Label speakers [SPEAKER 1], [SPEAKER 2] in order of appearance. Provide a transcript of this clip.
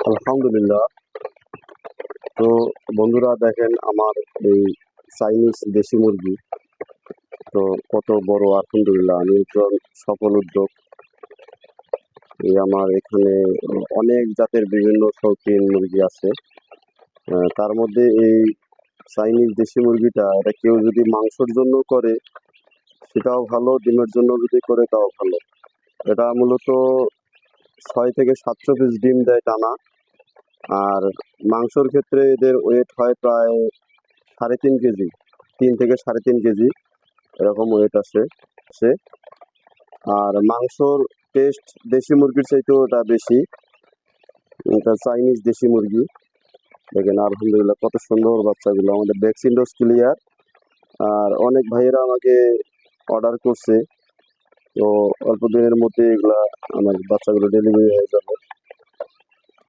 [SPEAKER 1] আলহামদুলিল্লাহ। তো বন্ধুরা দেখেন আমার এই চাইনিজ দেশি মুরগি তো কত বড়, আলহামদুলিল্লাহ। আমি একজন সফল উদ্যোগ। এই আমার এখানে অনেক জাতের বিভিন্ন শৌখিন মুরগি আছে। তার মধ্যে এই চাইনিজ দেশি মুরগিটা, এটা কেউ যদি মাংসের জন্য করে সেটাও ভালো, ডিমের জন্য যদি করে তাও ভালো। এটা মূলত 6 থেকে 700 পিস ডিম দেয় টানা। আর মাংসর ক্ষেত্রে এদের ওয়েট হয় প্রায় 3.5 কেজি, 3 থেকে 3.5 কেজি এরকম ওয়েট আসে সে। আর মাংসর টেস্ট দেশি মুরগির চাইতেও ওটা বেশি। এটা চাইনিজ দেশি মুরগি। দেখেন আলহামদুলিল্লাহ কত সুন্দর বাচ্চাগুলো, আমাদের ভ্যাকসিন ডোজ ক্লিয়ার। আর অনেক ভাইয়েরা আমাকে অর্ডার করছে, তো অল্প দিনের মধ্যে এগুলা আমার বাচ্চাগুলো ডেলিভারি হয়ে যাবে।